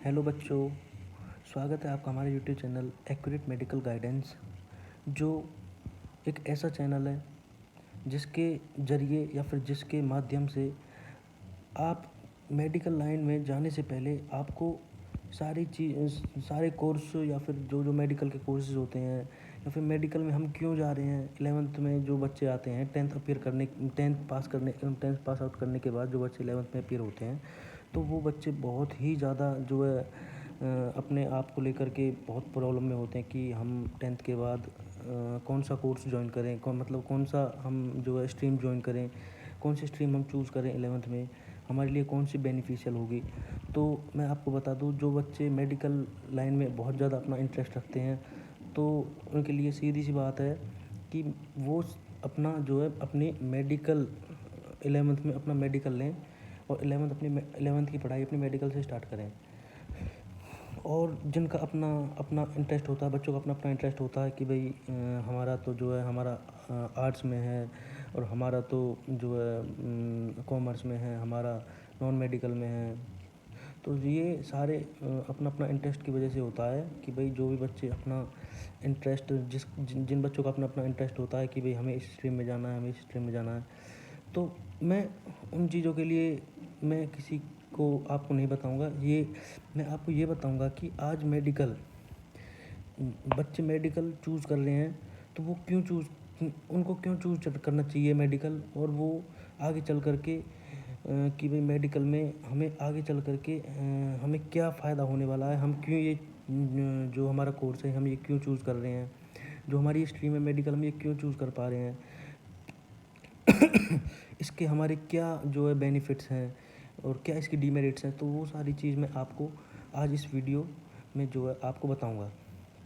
Hello बच्चों, स्वागत है आपका हमारे YouTube channel accurate medical guidance, जो एक ऐसा चैनल है जिसके ज़रिए या फिर जिसके माध्यम से आप मेडिकल लाइन में जाने से पहले आपको सारे कोर्स या फिर जो मेडिकल के कोर्सेज होते हैं या फिर मेडिकल में हम क्यों जा रहे हैं। 11th में जो बच्चे आते हैं, टेंथ पास आउट करने के बाद जो बच्चे 11th में अपीयर होते हैं, तो वो बच्चे बहुत ही ज़्यादा जो है अपने आप को लेकर के बहुत प्रॉब्लम में होते हैं कि हम 10th के बाद कौन सा कोर्स ज्वाइन करें, कौन सा हम जो है स्ट्रीम ज्वाइन करें, कौन सी स्ट्रीम हम चूज़ करें 11th में, हमारे लिए कौन सी बेनिफिशियल होगी। तो मैं आपको बता दूं, जो बच्चे मेडिकल लाइन में बहुत ज़्यादा अपना इंटरेस्ट रखते हैं, तो उनके लिए सीधी सी बात है कि वो अपना जो है अपनी मेडिकल 11th में अपना मेडिकल लें और 11th की पढ़ाई अपनी मेडिकल से स्टार्ट करें। और जिनका अपना अपना इंटरेस्ट होता है, बच्चों का अपना अपना इंटरेस्ट होता है कि भाई हमारा तो जो है हमारा आर्ट्स में है और हमारा तो जो है कॉमर्स में है, हमारा नॉन मेडिकल में है। तो ये सारे अपना अपना इंटरेस्ट की वजह से होता है कि भाई जो भी बच्चे अपना इंटरेस्ट जिन बच्चों का अपना अपना इंटरेस्ट होता है कि भाई हमें इस स्ट्रीम में जाना है, हमें इस स्ट्रीम में जाना है, तो मैं उन चीज़ों के लिए मैं किसी को आपको नहीं बताऊंगा। मैं आपको ये बताऊंगा कि आज बच्चे मेडिकल चूज़ कर रहे हैं, तो वो उनको क्यों चूज़ करना चाहिए मेडिकल, और वो आगे चल कर के कि भाई मेडिकल में हमें आगे चल कर के हमें क्या फ़ायदा होने वाला है, हम क्यों ये जो हमारा कोर्स है हम ये क्यों चूज़ कर रहे हैं, जो हमारी स्ट्रीम है मेडिकल में ये क्यों चूज़ कर पा रहे हैं, इसके हमारे क्या जो है बेनिफिट्स हैं और क्या इसकी डीमेरिट्स हैं। तो वो सारी चीज़ मैं आपको आज इस वीडियो में जो है आपको बताऊंगा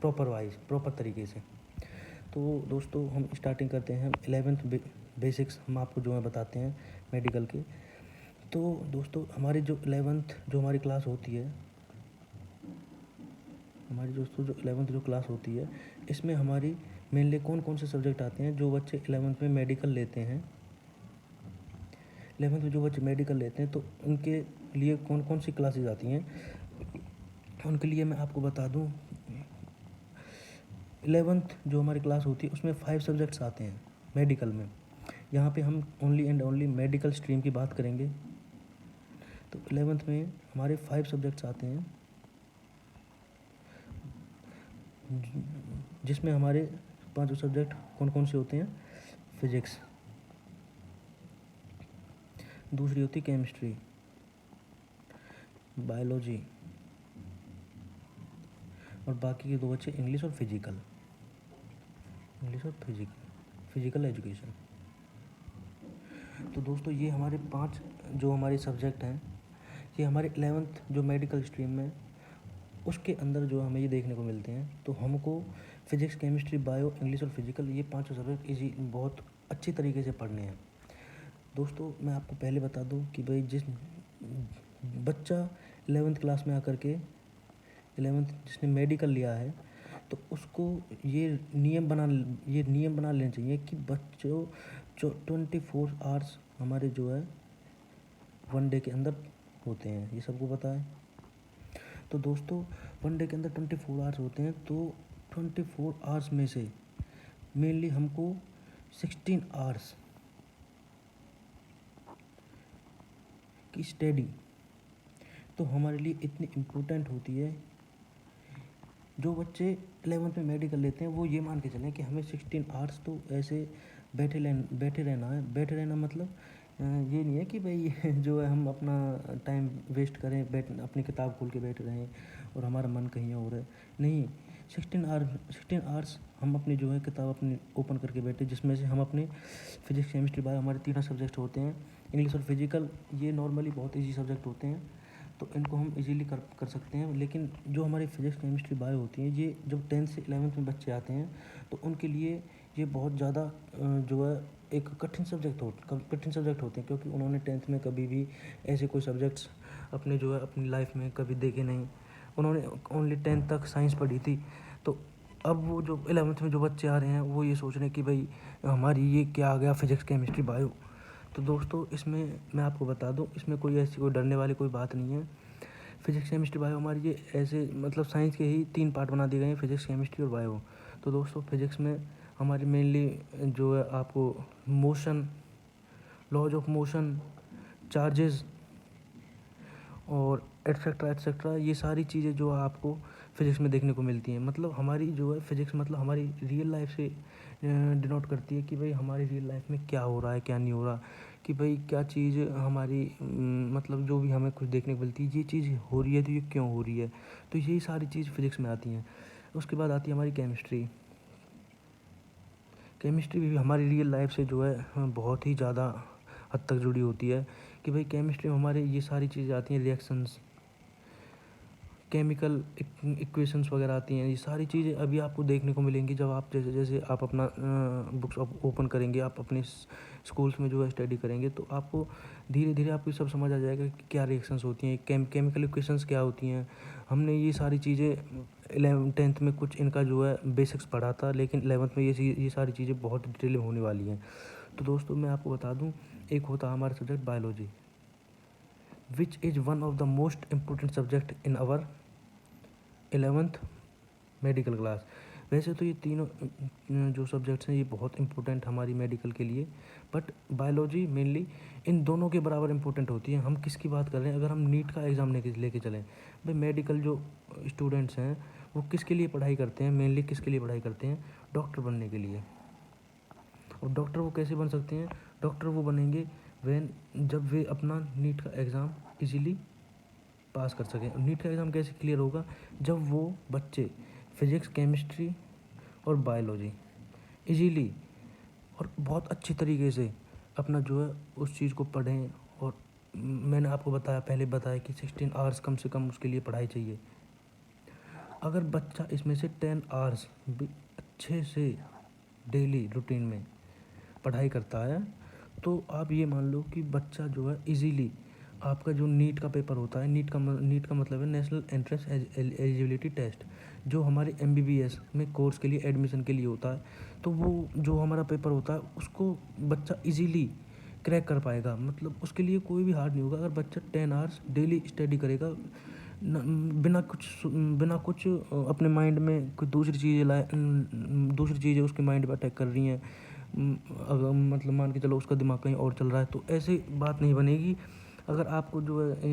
प्रॉपर तरीके से। तो दोस्तों हम स्टार्टिंग करते हैं 11th बेसिक्स हम आपको जो है बताते हैं मेडिकल के। तो दोस्तों हमारी जो 11th जो हमारी क्लास होती है, हमारी दोस्तों जो 11th जो क्लास होती है, इसमें हमारी मेनली कौन कौन से सब्जेक्ट आते हैं। जो बच्चे 11th में मेडिकल लेते हैं, 11th में जो बच्चे मेडिकल लेते हैं, तो उनके लिए कौन कौन सी क्लासेज आती हैं, उनके लिए मैं आपको बता दूं। 11th जो हमारी क्लास होती है उसमें 5 सब्जेक्ट्स आते हैं मेडिकल में। यहाँ पे हम only and only medical stream की बात करेंगे। तो 11th में हमारे 5 सब्जेक्ट्स आते हैं, जिसमें हमारे 5 सब्जेक्ट कौन कौन से होते हैं। फिजिक्स, दूसरी होती केमिस्ट्री, बायोलॉजी, और बाकी के 2 बच्चे इंग्लिश और फिजिकल फिजिकल एजुकेशन। तो दोस्तों ये हमारे 5 जो हमारे सब्जेक्ट हैं, ये हमारे 11th जो मेडिकल में में उसके अंदर जो हमें ये देखने को मिलते हैं। तो हमको फिजिक्स, केमिस्ट्री, बायो, इंग्लिश और फिजिकल, ये 5 सब्जेक्ट बहुत अच्छी तरीके से पढ़ने हैं। दोस्तों मैं आपको पहले बता दूं कि भाई जिस बच्चा 11th क्लास में आकर के 11th जिसने मेडिकल लिया है, तो उसको ये नियम बना लेने चाहिए कि बच्चों जो 24 आवर्स हमारे जो है 1 डे के अंदर होते हैं, ये सबको पता है। तो दोस्तों 1 डे के अंदर 24 आवर्स होते हैं, तो 24 आवर्स में से मेनली हमको 16 आवर्स की स्टडी तो हमारे लिए इतनी इम्पोर्टेंट होती है। जो बच्चे 11th में मेडिकल लेते हैं वो ये मान के चलें कि हमें 16 आवर्स तो ऐसे बैठे रहना है। बैठे रहना मतलब ये नहीं है कि भाई जो है हम अपना टाइम वेस्ट करें, अपनी किताब खोल के बैठ रहें और हमारा मन कहीं और है। नहीं, 16 आवर्स हम अपनी जो है किताब अपनी ओपन करके बैठे, जिसमें से हम अपने फिजिक्स, केमिस्ट्री, बायो हमारे 3 सब्जेक्ट होते हैं। इंग्लिश और फिजिकल ये नॉर्मली बहुत ईजी सब्जेक्ट होते हैं, तो इनको हम इजीली कर सकते हैं। लेकिन जो हमारी फिजिक्स, केमिस्ट्री, बायो होती हैं, ये जब 10th से 11th में बच्चे आते हैं, तो उनके लिए ये बहुत ज़्यादा जो है एक कठिन सब्जेक्ट होते हैं, क्योंकि उन्होंने 10th में कभी भी ऐसे कोई सब्जेक्ट्स अपने जो है अपनी लाइफ में कभी देखे नहीं। उन्होंने ओनली 10th तक साइंस पढ़ी थी। तो अब वो जो 11th में जो बच्चे आ रहे हैं, वो ये सोच रहे हैं कि भाई हमारी ये क्या आ गया, फिजिक्स, केमिस्ट्री, बायो। तो दोस्तों इसमें मैं आपको बता दूं, इसमें कोई ऐसी कोई डरने वाली कोई बात नहीं है। फिजिक्स केमिस्ट्री बायो हमारी ये ऐसे मतलब साइंस के ही 3 पार्ट बना दिए गए हैं, फिजिक्स केमिस्ट्री और बायो। तो दोस्तों फिजिक्स में हमारी मेनली जो है आपको motion, laws of motion, charges और एट्सेट्रा एट्सेट्रा, ये सारी चीज़ें जो आपको फिज़िक्स में देखने को मिलती हैं। मतलब हमारी जो है फिज़िक्स मतलब हमारी रियल लाइफ से डिनोट करती है कि भाई हमारी रियल लाइफ में क्या हो रहा है, क्या नहीं हो रहा, कि भाई क्या चीज़ हमारी मतलब जो भी हमें कुछ देखने को मिलती है, ये चीज़ हो रही है तो ये क्यों हो रही है। तो यही सारी चीज़ फिज़िक्स में आती हैं। उसके बाद आती है हमारी केमिस्ट्री। केमिस्ट्री भी हमारी रियल लाइफ से जो है बहुत ही ज़्यादा हद तक जुड़ी होती है कि भाई केमिस्ट्री में हमारे ये सारी चीज़ें आती हैं, रिएक्शंस, केमिकल इक्वेशंस वगैरह आती हैं। ये सारी चीज़ें अभी आपको देखने को मिलेंगी जब आप जैसे जैसे आप अपना बुक्स ओपन करेंगे, आप अपने स्कूल्स में जो है स्टडी करेंगे, तो आपको धीरे धीरे आपको सब समझ आ जाएगा कि क्या रिएक्शंस होती हैं, केमिकल इक्वेशंस क्या होती हैं। हमने ये सारी चीज़ें 11th में कुछ इनका जो है बेसिक्स पढ़ा था, लेकिन 11th में ये सारी चीज़ें बहुत डिटेल में होने वाली हैं। तो दोस्तों मैं आपको बता दूँ, एक होता है हमारा subject biology, which is one of the most important subject in our 11th medical class. वैसे तो ये तीनों जो सब्जेक्ट्स हैं ये बहुत इंपॉर्टेंट हमारी मेडिकल के लिए, बट बायोलॉजी मेनली इन दोनों के बराबर इंपॉर्टेंट होती है। हम किसकी बात कर रहे हैं, अगर हम नीट का एग्ज़ाम लेके चलें, भाई मेडिकल जो स्टूडेंट्स हैं वो किसके लिए पढ़ाई करते हैं, मेनली किसके लिए पढ़ाई करते हैं, डॉक्टर बनने के लिए। और डॉक्टर वो कैसे बन सकते हैं, डॉक्टर वो बनेंगे जब वे अपना नीट का एग्ज़ाम इजीली पास कर सकें। नीट का एग्ज़ाम कैसे क्लियर होगा, जब वो बच्चे फिज़िक्स, केमिस्ट्री और बायोलॉजी इजीली और बहुत अच्छी तरीके से अपना जो है उस चीज़ को पढ़ें। और मैंने आपको पहले बताया कि 16 आवर्स कम से कम उसके लिए पढ़ाई चाहिए। अगर बच्चा इसमें से 10 आवर्स भी अच्छे से डेली रूटीन में पढ़ाई करता है, तो आप ये मान लो कि बच्चा जो है इजीली आपका जो नीट का पेपर होता है, नीट का मतलब है नेशनल एंट्रेंस एलिजिबिलिटी टेस्ट, जो हमारे एमबीबीएस में कोर्स के लिए एडमिशन के लिए होता है। तो वो जो हमारा पेपर होता है उसको बच्चा इजीली क्रैक कर पाएगा। मतलब उसके लिए कोई भी हार्ड नहीं होगा अगर बच्चा 10 आवर्स डेली स्टडी करेगा, बिना कुछ अपने माइंड में कोई दूसरी चीज़ें उसके माइंड पे अटैक कर रही हैं। अगर मतलब मान के चलो उसका दिमाग कहीं और चल रहा है, तो ऐसी बात नहीं बनेगी। अगर आपको जो है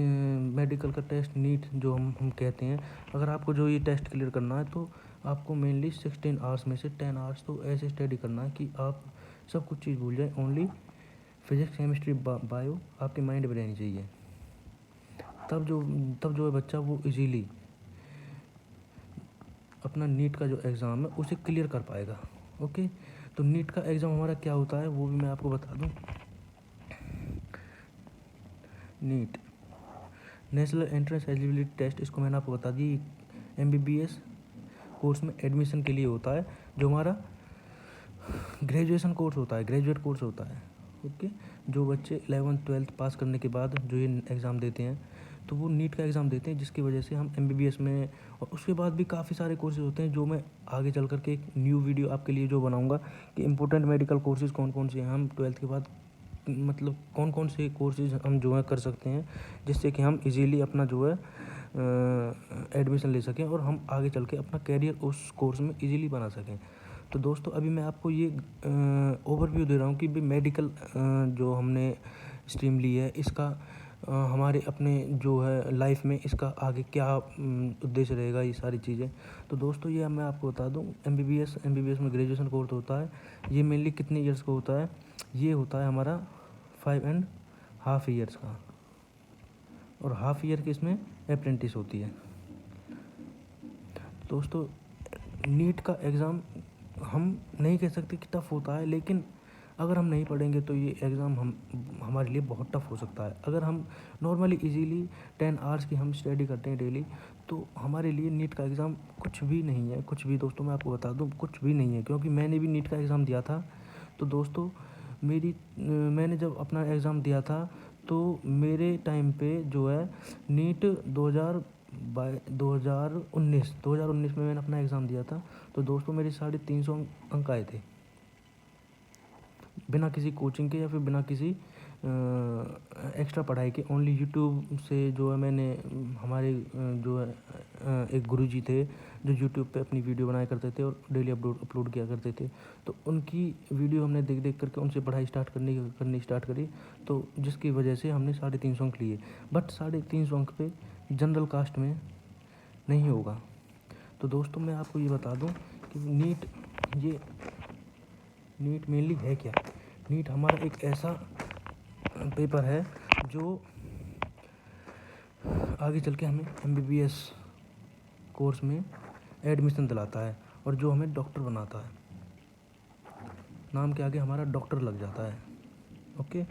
मेडिकल का टेस्ट नीट जो हम कहते हैं, अगर आपको जो ये टेस्ट क्लियर करना है, तो आपको मेनली 16 आवर्स में से 10 आवर्स तो ऐसे स्टडी करना है कि आप सब कुछ चीज़ भूल जाए। ओनली फिजिक्स, केमिस्ट्री, बायो आपके माइंड में रहनी चाहिए। तब जो है बच्चा वो इजीली अपना नीट का जो एग्ज़ाम है उसे क्लियर कर पाएगा। ओके, तो नीट का एग्ज़ाम हमारा क्या होता है वो भी मैं आपको बता दूं। NEET national entrance eligibility test, इसको मैंने आपको बता दी, एमबीबीएस कोर्स में एडमिशन के लिए होता है, जो हमारा ग्रेजुएशन कोर्स होता है, ग्रेजुएट कोर्स होता है। ओके, जो बच्चे 11th 12th पास करने के बाद जो ये एग्ज़ाम देते हैं, तो वो नीट का एग्ज़ाम देते हैं, जिसकी वजह से हम एमबीबीएस में, और उसके बाद भी काफ़ी सारे कोर्सेज होते हैं जो मैं आगे चल करके एक न्यू वीडियो आपके लिए जो बनाऊंगा कि इंपॉर्टेंट मेडिकल कोर्सेज कौन कौन से हैं, हम 12th के बाद मतलब कौन कौन से कोर्सेज हम जो है कर सकते हैं, जिससे कि हम इजीली अपना जो है एडमिशन ले सकें और हम आगे चल के अपना कैरियर उस कोर्स में इजीली बना सकें। तो दोस्तों अभी मैं आपको ये ओवरव्यू दे रहा हूँ कि भाई मेडिकल जो हमने स्ट्रीम ली है, इसका हमारे अपने जो है लाइफ में इसका आगे क्या उद्देश्य रहेगा, ये सारी चीज़ें। तो दोस्तों ये मैं आपको बता दूँ, एमबीबीएस में ग्रेजुएशन कोर्स होता है। ये मेनली कितने ईयर्स का होता है, ये होता है हमारा 5.5 ईयर्स का, और हाफ ईयर की इसमें अप्रेंटिस होती है। दोस्तों नीट का एग्ज़ाम हम नहीं कह सकते कि टफ़ होता है, लेकिन अगर हम नहीं पढ़ेंगे तो ये एग्ज़ाम हमारे लिए बहुत टफ़ हो सकता है। अगर हम नॉर्मली इजीली 10 आवर्स की हम स्टडी करते हैं डेली, तो हमारे लिए नीट का एग्ज़ाम कुछ भी नहीं है, कुछ भी। दोस्तों मैं आपको बता दूं, कुछ भी नहीं है, क्योंकि मैंने भी नीट का एग्ज़ाम दिया था। तो दोस्तों मैंने जब अपना एग्ज़ाम दिया था, तो मेरे टाइम पे जो है नीट 2019 में मैंने अपना एग्ज़ाम दिया था। तो दोस्तों मेरे 350 अंक आए थे, बिना किसी कोचिंग के या फिर बिना किसी एक्स्ट्रा पढ़ाई की ओनली यूट्यूब से जो है मैंने हमारे जो है एक गुरुजी थे जो यूट्यूब पे अपनी वीडियो बनाया करते थे और डेली अपलोड किया करते थे। तो उनकी वीडियो हमने देख देख करके उनसे पढ़ाई करनी स्टार्ट करी। तो जिसकी वजह से हमने 350 अंक लिए। बट 350 अंक पे जनरल कास्ट में नहीं होगा। तो दोस्तों मैं आपको ये बता दूं कि नीट मेनली है क्या। नीट हमारा एक ऐसा पेपर है जो आगे चल के हमें MBBS कोर्स में एडमिशन दिलाता है और जो हमें डॉक्टर बनाता है। नाम के आगे हमारा डॉक्टर लग जाता है। ओके।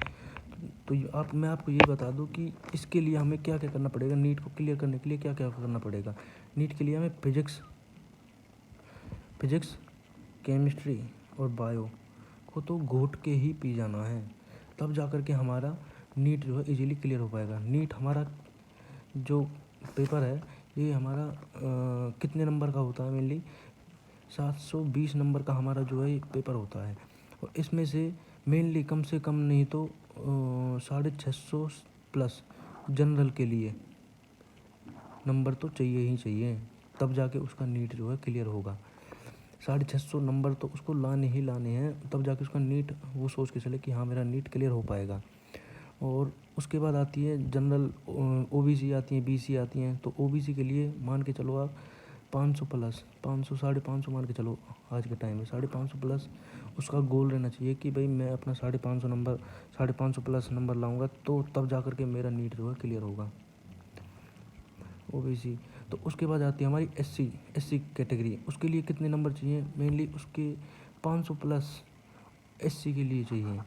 तो मैं आपको ये बता दूं कि इसके लिए हमें क्या क्या करना पड़ेगा। नीट को क्लियर करने के लिए क्या क्या करना पड़ेगा। नीट के लिए हमें फिजिक्स केमिस्ट्री और बायो को तो घोट के ही पी जाना है, तब जा कर के हमारा नीट जो है इजीली क्लियर हो पाएगा। नीट हमारा जो पेपर है ये हमारा कितने नंबर का होता है। मेनली 720 नंबर का हमारा जो है पेपर होता है और इसमें से मेनली कम से कम नहीं तो 650 प्लस जनरल के लिए नंबर तो चाहिए ही चाहिए, तब जाके उसका नीट जो है क्लियर होगा। 650 नंबर तो उसको लाने ही लाने हैं, तब जाके उसका नीट वो सोच के चले कि हाँ मेरा नीट क्लियर हो पाएगा। और उसके बाद आती है जनरल, OBC आती है, BC आती हैं। तो OBC के लिए मान के चलो आप 500 प्लस 500 550 मान के चलो। आज के टाइम में 550 प्लस उसका गोल रहना चाहिए कि भाई मैं अपना 550 प्लस नंबर लाऊंगा तो तब जा कर के मेरा नीट जो है क्लियर होगा। OBC। तो उसके बाद आती है हमारी SC कैटेगरी। उसके लिए कितने नंबर चाहिए। मेनली उसके 500 प्लस SC के लिए चाहिए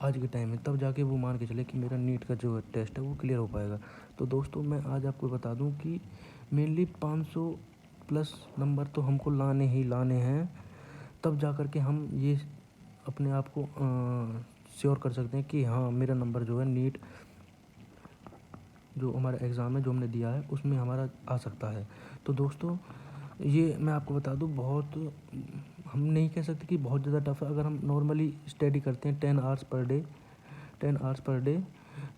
आज के टाइम में, तब जाके वो मान के चले कि मेरा नीट का जो टेस्ट है वो क्लियर हो पाएगा। तो दोस्तों मैं आज आपको बता दूं कि मेनली 500 प्लस नंबर तो हमको लाने ही लाने हैं, तब जा कर के हम ये अपने आप को श्योर कर सकते हैं कि हाँ मेरा नंबर जो है नीट जो हमारा एग्ज़ाम है जो हमने दिया है उसमें हमारा आ सकता है। तो दोस्तों ये मैं आपको बता दूं, बहुत हम नहीं कह सकते कि बहुत ज़्यादा टफ है। अगर हम नॉर्मली स्टडी करते हैं 10 आवर्स पर डे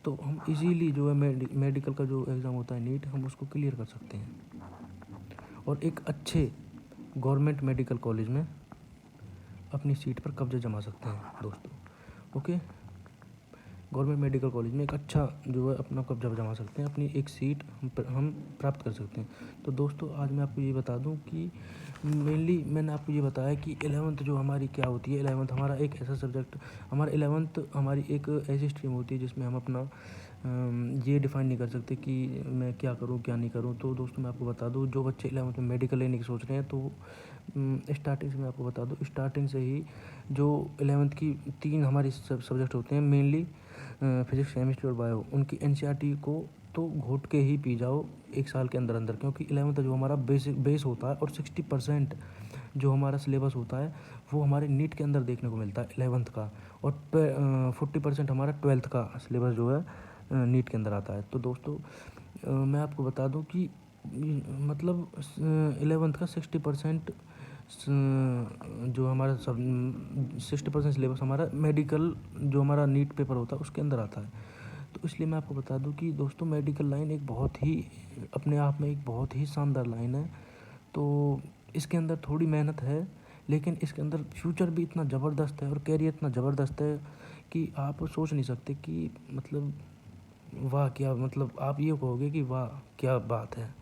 तो हम इजीली जो है मेडिकल का जो एग्ज़ाम होता है नीट, हम उसको क्लियर कर सकते हैं और एक अच्छे गवर्नमेंट मेडिकल कॉलेज में अपनी सीट पर कब्जा जमा सकते हैं दोस्तों। ओके। गवर्नमेंट मेडिकल कॉलेज में एक अच्छा जो है अपना कब्जा जमा सकते हैं, अपनी एक सीट हम प्राप्त कर सकते हैं। तो दोस्तों आज मैं आपको ये बता दूं कि मेनली मैंने आपको ये बताया कि 11th जो हमारी क्या होती है। 11th हमारा एक ऐसा सब्जेक्ट, हमारा 11th हमारी एक ऐसी स्ट्रीम होती है जिसमें हम अपना ये डिफ़ाइन नहीं कर सकते कि मैं क्या करूं क्या नहीं करूं। तो दोस्तों मैं आपको बता दूं, जो बच्चे 11th में मेडिकल लेने की सोच रहे हैं तो स्टार्टिंग से मैं आपको बता दूं, स्टार्टिंग से ही जो 11th की 3 हमारी सब्जेक्ट होते हैं मेनली फिजिक्स केमिस्ट्री और बायो, उनकी NCERT को तो घोट के ही पी जाओ एक साल के अंदर अंदर, क्योंकि 11th जो हमारा बेस होता है और 60% जो हमारा सिलेबस होता है वो हमारे नीट के अंदर देखने को मिलता है 11th का, और 40% हमारा 12th का सिलेबस जो है नीट के अंदर आता है। तो दोस्तों मैं आपको बता दूं कि मतलब 11th का 60% जो हमारा सब 60% सिलेबस हमारा मेडिकल जो हमारा नीट पेपर होता है उसके अंदर आता है। तो इसलिए मैं आपको बता दूं कि दोस्तों मेडिकल लाइन एक बहुत ही अपने आप में एक बहुत ही शानदार लाइन है। तो इसके अंदर थोड़ी मेहनत है, लेकिन इसके अंदर फ्यूचर भी इतना ज़बरदस्त है और कैरियर इतना ज़बरदस्त है कि आप सोच नहीं सकते कि मतलब वाह क्या, मतलब आप ये कहोगे कि वाह क्या बात है,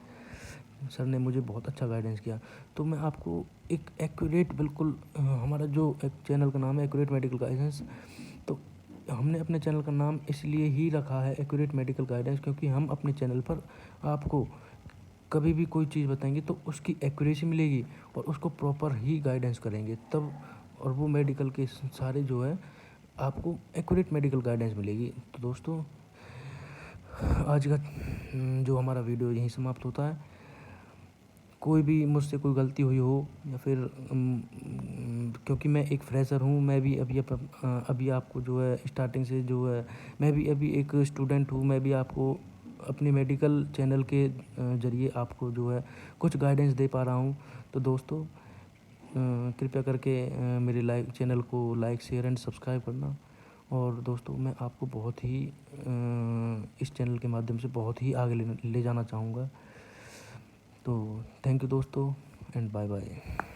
सर ने मुझे बहुत अच्छा गाइडेंस किया। तो मैं आपको एक एक्यूरेट बिल्कुल हमारा जो एक चैनल का नाम है एक्यूरेट मेडिकल गाइडेंस, तो हमने अपने चैनल का नाम इसलिए ही रखा है एक्यूरेट मेडिकल गाइडेंस क्योंकि हम अपने चैनल पर आपको कभी भी कोई चीज़ बताएंगे तो उसकी एक्यूरेसी मिलेगी और उसको प्रॉपर ही गाइडेंस करेंगे तब, और वो मेडिकल के सारे जो है आपको एक्यूरेट मेडिकल गाइडेंस मिलेगी। तो दोस्तों आज का जो हमारा वीडियो यहीं समाप्त होता है। कोई भी मुझसे कोई गलती हुई हो या फिर क्योंकि मैं एक फ्रेशर हूँ, मैं भी अभी आपको जो है स्टार्टिंग से जो है मैं भी अभी एक स्टूडेंट हूँ, मैं भी आपको अपने मेडिकल चैनल के ज़रिए आपको जो है कुछ गाइडेंस दे पा रहा हूँ। तो दोस्तों कृपया करके मेरे चैनल को लाइक शेयर एंड सब्सक्राइब करना और दोस्तों मैं आपको बहुत ही इस चैनल के माध्यम से बहुत ही आगे ले जाना चाहूँगा। तो थैंक यू दोस्तों, एंड बाय बाय।